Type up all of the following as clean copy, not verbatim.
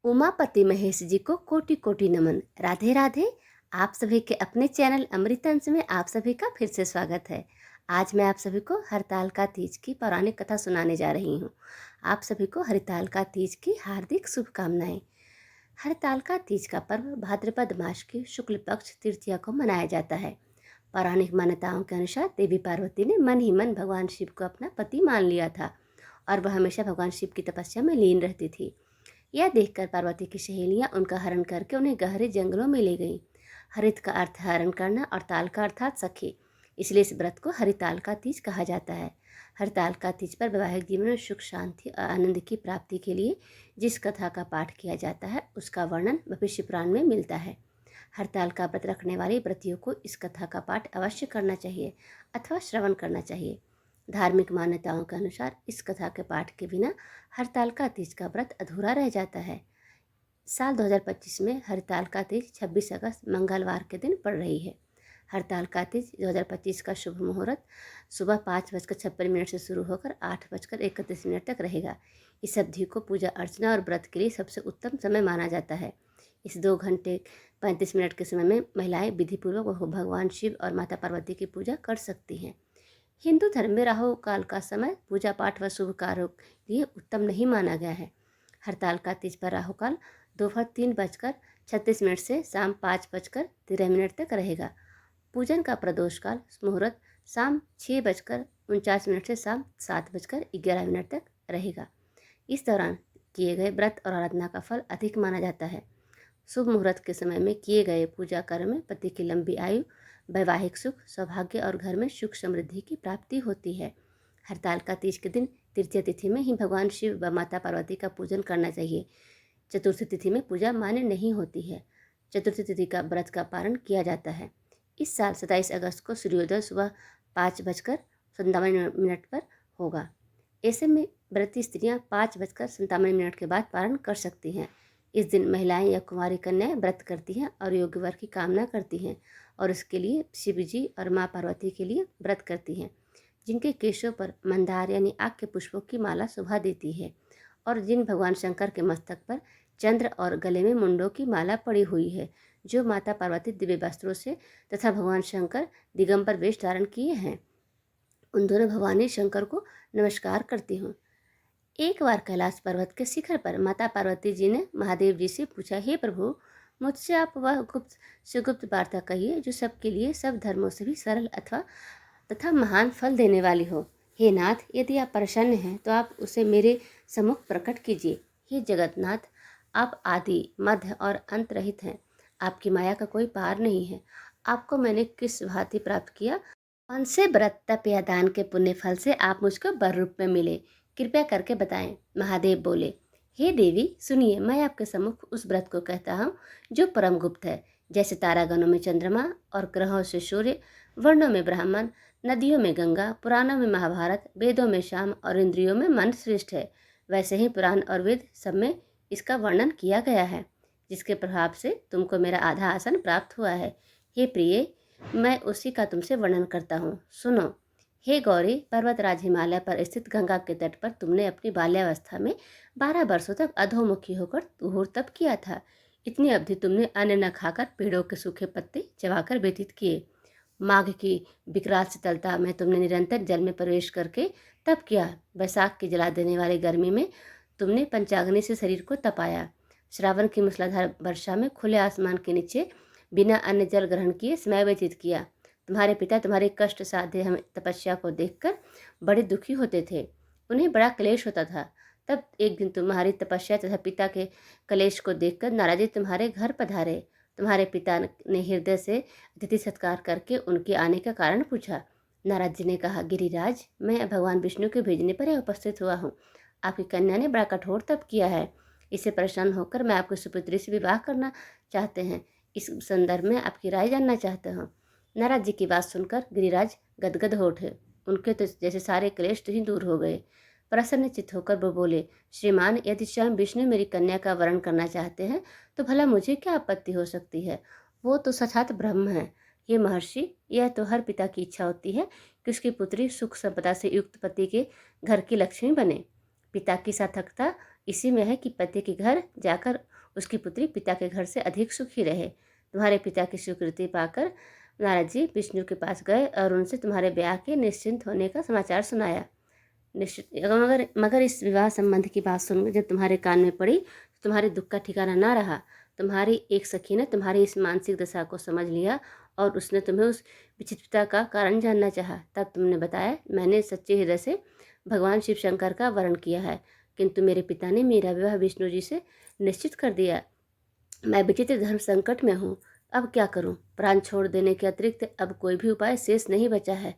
उमापति महेश जी को कोटि कोटि नमन। राधे राधे। आप सभी के अपने चैनल अमृतंश में आप सभी का फिर से स्वागत है। आज मैं आप सभी को हरतालिका तीज की पौराणिक कथा सुनाने जा रही हूँ। आप सभी को हरतालिका तीज की हार्दिक शुभकामनाएं। हरतालिका तीज का पर्व भाद्रपद मास की शुक्ल पक्ष तृतीया को मनाया जाता है। पौराणिक मान्यताओं के अनुसार देवी पार्वती ने मन ही मन भगवान शिव को अपना पति मान लिया था और वह हमेशा भगवान शिव की तपस्या में लीन रहती थी। यह देखकर पार्वती की सहेलियां उनका हरण करके उन्हें गहरे जंगलों में ले गईं। हरित का अर्थ हरण करना और ताल का अर्थात सखी, इसलिए इस व्रत को हरितालिका तीज कहा जाता है। हरतालिका तीज पर वैवाहिक जीवन में सुख शांति और आनंद की प्राप्ति के लिए जिस कथा का पाठ किया जाता है उसका वर्णन भविष्य पुराण में मिलता है। हरतालिका व्रत रखने वाले व्रतियों को इस कथा का पाठ अवश्य करना चाहिए अथवा श्रवण करना चाहिए। धार्मिक मान्यताओं के अनुसार इस कथा के पाठ के बिना हरतालिका तीज का व्रत अधूरा रह जाता है। साल 2025 में हरतालिका तीज 26 अगस्त मंगलवार के दिन पड़ रही है। हरतालिका तीज 2025 का शुभ मुहूर्त सुबह 5:56 से शुरू होकर 8:31 तक रहेगा। इस अवधि को पूजा अर्चना और व्रत के लिए सबसे उत्तम समय माना जाता है। इस 2 घंटे 35 मिनट के समय में महिलाएं विधिपूर्वक भगवान शिव और माता पार्वती की पूजा कर सकती हैं। हिंदू धर्म में राहु काल का समय पूजा पाठ व शुभ कार्यों के लिए उत्तम नहीं माना गया है। हरतालिका तीज पर राहु काल दोपहर 3:36 से शाम 5:13 तक रहेगा। पूजन का प्रदोष काल मुहूर्त शाम 6:49 से शाम 7:11 तक रहेगा। इस दौरान किए गए व्रत और आराधना का फल अधिक माना जाता है। शुभ मुहूर्त के समय में किए गए पूजा कर्म में पति की लंबी आयु, वैवाहिक सुख, सौभाग्य और घर में सुख समृद्धि की प्राप्ति होती है। हरतालिका तीज के दिन तृतीय तिथि में ही भगवान शिव व माता पार्वती का पूजन करना चाहिए। चतुर्थी तिथि में पूजा मान्य नहीं होती है। चतुर्थी तिथि का व्रत का पारण किया जाता है। इस साल 27 अगस्त को सूर्योदय सुबह 5:57 पर होगा। ऐसे में व्रती स्त्रियां 5:57 के बाद पारण कर सकती हैं। इस दिन महिलाएं या कुंवारी कन्याएं व्रत करती हैं और योग्य वर की कामना करती हैं और उसके लिए शिव जी और माँ पार्वती के लिए व्रत करती हैं। जिनके केशों पर मंदार यानी आग के पुष्पों की माला शोभा देती है और जिन भगवान शंकर के मस्तक पर चंद्र और गले में मुंडों की माला पड़ी हुई है, जो माता पार्वती दिव्य वस्त्रों से तथा भगवान शंकर दिगंबर वेश धारण किए हैं, उन दोनों भवानी शंकर को नमस्कार करती हूँ। एक बार कैलाश पर्वत के शिखर पर माता पार्वती जी ने महादेव जी से पूछा, हे प्रभु, मुझसे आप वह गुप्त से गुप्त वार्ता कहिए जो सबके लिए सब धर्मों से भी सरल अथवा तथा महान फल देने वाली हो। हे नाथ, यदि आप प्रसन्न हैं तो आप उसे मेरे सम्मुख प्रकट कीजिए। हे जगन्नाथ, आप आदि मध्य और अंत रहित हैं। आपकी माया का कोई पार नहीं है। आपको मैंने किस भांति प्राप्त किया? कौन से व्रत तप या दान के पुण्य फल से आप मुझको वर रूप में मिले? कृपया करके बताएं। महादेव बोले, हे देवी, सुनिए, मैं आपके सम्मुख उस व्रत को कहता हूँ जो परम गुप्त है। जैसे तारागणों में चंद्रमा और ग्रहों से सूर्य, वर्णों में ब्राह्मण, नदियों में गंगा, पुराणों में महाभारत, वेदों में शाम और इंद्रियों में मन श्रेष्ठ है, वैसे ही पुराण और वेद सब में इसका वर्णन किया गया है, जिसके प्रभाव से तुमको मेरा आधा आसन प्राप्त हुआ है। हे प्रिय, मैं उसी का तुमसे वर्णन करता हूँ, सुनो। हे गौरी, पर्वतराज हिमालय पर स्थित गंगा के तट पर तुमने अपनी बाल्यावस्था में 12 वर्षों तक अधोमुखी होकर घोर तप किया था। इतनी अवधि तुमने अन्न न खाकर पेड़ों के सूखे पत्ते चबाकर व्यतीत किए। माघ की विकराल शीतलता में तुमने निरंतर जल में प्रवेश करके तप किया। वैशाख की जला देने वाली गर्मी में तुमने पंचाग्नि से शरीर को तपाया। श्रावण की मूसलाधार वर्षा में खुले आसमान के नीचे बिना अन्न जल ग्रहण किए समय व्यतीत किया। तुम्हारे पिता तुम्हारे कष्ट साध्य हम तपस्या को देखकर बड़े दुखी होते थे। उन्हें बड़ा क्लेश होता था। तब एक दिन तुम्हारी तपस्या तथा पिता के क्लेश को देखकर नाराज जी तुम्हारे घर पधारे। तुम्हारे पिता ने हृदय से अतिथि सत्कार करके उनके आने का कारण पूछा। नारद जी ने कहा, गिरिराज, मैं भगवान विष्णु के भेजने पर यह उपस्थित हुआ हूँ। आपकी कन्या ने बड़ा कठोर तप किया है। इससे परेशान होकर मैं आपकी सुपुत्री से विवाह करना चाहते हैं। इस संदर्भ में आपकी राय जानना चाहते हूँ। नारद जी की बात सुनकर गिरिराज गदगद हो उठे। उनके तो जैसे सारे क्लेश तो ही दूर हो गए। प्रसन्नचित्त होकर वो बोले, श्रीमान, यदि स्वयं विष्णु मेरी कन्या का वरण करना चाहते हैं तो भला मुझे क्या आपत्ति हो सकती है? वो तो सचात ब्रह्म है। ये महर्षि, यह तो हर पिता की इच्छा होती है कि उसकी पुत्री सुख संपदा से युक्त पति के घर की लक्ष्मी बने। पिता की सार्थकता इसी में है कि पति के घर जाकर उसकी पुत्री पिता के घर से अधिक सुखी रहे। तुम्हारे पिता की स्वीकृति पाकर नारद जी विष्णु के पास गए और उनसे तुम्हारे ब्याह के निश्चिंत होने का समाचार सुनाया। निश्चित मगर इस विवाह संबंध की बात सुनकर जब तुम्हारे कान में पड़ी तो तुम्हारे दुख का ठिकाना ना रहा। तुम्हारी एक सखी ने तुम्हारी इस मानसिक दशा को समझ लिया और उसने तुम्हें उस विचित्रता का कारण जानना चाहा। तब तुमने बताया, मैंने सच्चे हृदय से भगवान शिव शंकर का वर्ण किया है, किंतु मेरे पिता ने मेरा विवाह विष्णु जी से निश्चित कर दिया। मैं विचित्र धर्म संकट में हूँ, अब क्या करूँ? प्राण छोड़ देने के अतिरिक्त अब कोई भी उपाय शेष नहीं बचा है।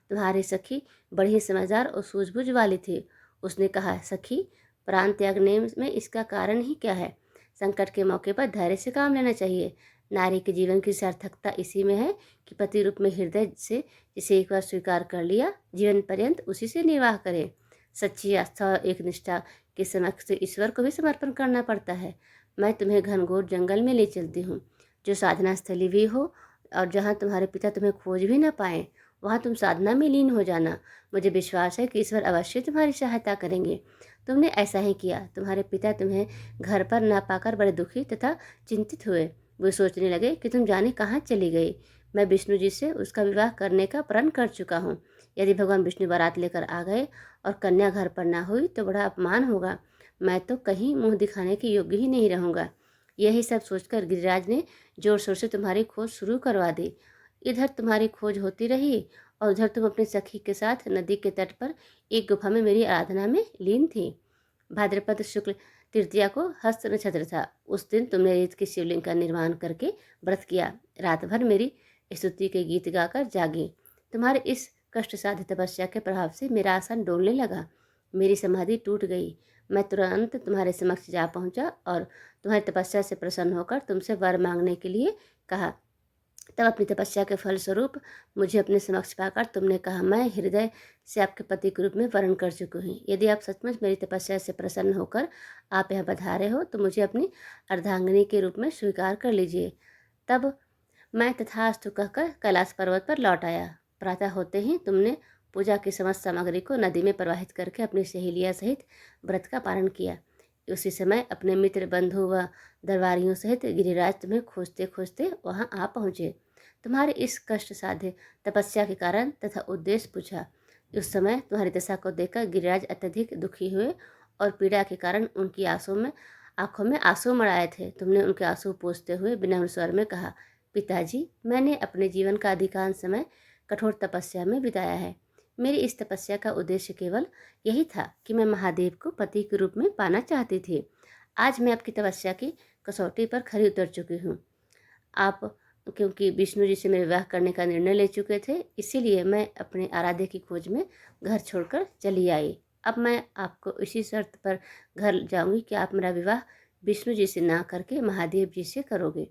तुम्हारी सखी बड़ी समझदार और सूझबूझ वाली थी। उसने कहा, सखी, प्राण त्यागने में इसका कारण ही क्या है? संकट के मौके पर धैर्य से काम लेना चाहिए। नारी के जीवन की सार्थकता इसी में है कि पति रूप में हृदय से जिसे एक बार स्वीकार कर लिया, जीवन पर्यंत उसी से निर्वाह करे। सच्ची आस्था और एक निष्ठा के समक्ष ईश्वर को भी समर्पण करना पड़ता है। मैं तुम्हें घनघोर जंगल में ले चलती हूँ, जो साधना स्थली भी हो, और जहाँ तुम्हारे पिता तुम्हें खोज भी न पाए, वहाँ तुम साधना में लीन हो जाना। मुझे विश्वास है कि ईश्वर अवश्य तुम्हारी सहायता करेंगे। तुमने ऐसा ही किया। तुम्हारे पिता तुम्हें घर पर न पाकर बड़े दुखी तथा चिंतित हुए। वो सोचने लगे कि तुम जाने कहाँ चली गई। मैं विष्णु जी से उसका विवाह करने का प्रण कर चुका हूँ। यदि भगवान विष्णु बारात लेकर आ गए और कन्या घर पर ना हुई तो बड़ा अपमान होगा। मैं तो कहीं मुंह दिखाने के योग्य ही नहीं रहूँगा। यही सब सोचकर गिरिराज ने जोर शोर से तुम्हारी खोज शुरू करवा दी। इधर तुम्हारी खोज होती रही और उधर तुम अपनी सखी के साथ नदी के तट पर एक गुफा में मेरी आराधना में लीन थी। भाद्रपद शुक्ल तृतीया को हस्त नक्षत्र था। उस दिन तुमने रेत के शिवलिंग का निर्माण करके व्रत किया। रात भर मेरी स्तुति के गीत गाकर जागी। तुम्हारे इस कष्ट साध्य तपस्या के प्रभाव से मेरा आसन डोलने लगा। मेरी समाधि टूट गई। मैं तुरंत तुम्हारे समक्ष जा पहुंचा और तुम्हारी तपस्या से प्रसन्न होकर तुमसे वर मांगने के लिए कहा। तब अपनी तपस्या के फलस्वरूप मुझे अपने समक्ष पाकर तुमने कहा, मैं हृदय से आपके पति के रूप में वर्ण कर चुकी हूँ। यदि आप सचमुच मेरी तपस्या से प्रसन्न होकर आप यहाँ पधारे हो तो मुझे अपनी अर्धांगिनी के रूप में स्वीकार कर लीजिए। तब मैं तथास्तु कहकर कैलाश पर्वत पर लौट आया। प्रातः होते ही तुमने पूजा की समस्त सामग्री को नदी में प्रवाहित करके अपनी सहेलियाँ सहित व्रत का पालन किया। उसी समय अपने मित्र, बंधु व दरबारियों सहित गिरिराज तुम्हें खोजते खोजते वहां आ पहुँचे। तुम्हारे इस कष्ट साध्य तपस्या के कारण तथा उद्देश्य पूछा। उस समय तुम्हारी दशा को देखकर गिरिराज अत्यधिक दुखी हुए और पीड़ा के कारण उनकी आंखों में आंसू मढ़ाए थे। तुमने उनके आंसू पोंछते हुए विनम्र स्वर में कहा, पिताजी, मैंने अपने जीवन का अधिकांश समय कठोर तपस्या में बिताया है। मेरी इस तपस्या का उद्देश्य केवल यही था कि मैं महादेव को पति के रूप में पाना चाहती थी। आज मैं आपकी तपस्या की कसौटी पर खरी उतर चुकी हूँ। आप क्योंकि विष्णु जी से मेरे विवाह करने का निर्णय ले चुके थे, इसीलिए मैं अपने आराध्य की खोज में घर छोड़कर चली आई। अब मैं आपको इसी शर्त पर घर जाऊंगी कि आप मेरा विवाह विष्णु जी से ना करके महादेव जी से करोगे।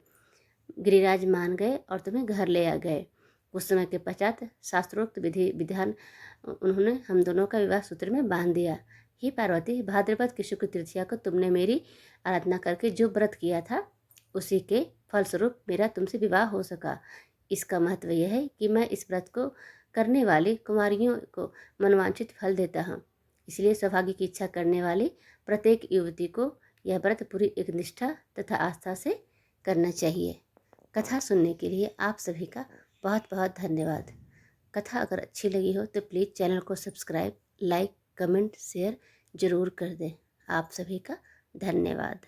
गिरिराज मान गए और तुम्हें घर ले आ गए। कुछ समय के पश्चात शास्त्रोक्त विधि विधान उन्होंने हम दोनों का विवाह सूत्र में बांध दिया। ही पार्वती, भाद्रपद की शुक्ल तृतीया को तुमने मेरी आराधना करके जो व्रत किया था, उसी के फलस्वरूप मेरा तुमसे विवाह हो सका। इसका महत्व यह है कि मैं इस व्रत को करने वाली कुमारियों को मनवांछित फल देता हूँ। इसलिए सौभाग्य की इच्छा करने वाली प्रत्येक युवती को यह व्रत पूरी एक निष्ठा तथा आस्था से करना चाहिए। कथा सुनने के लिए आप सभी का बहुत बहुत धन्यवाद। कथा अगर अच्छी लगी हो तो प्लीज़ चैनल को सब्सक्राइब, लाइक, कमेंट, शेयर ज़रूर कर दें। आप सभी का धन्यवाद।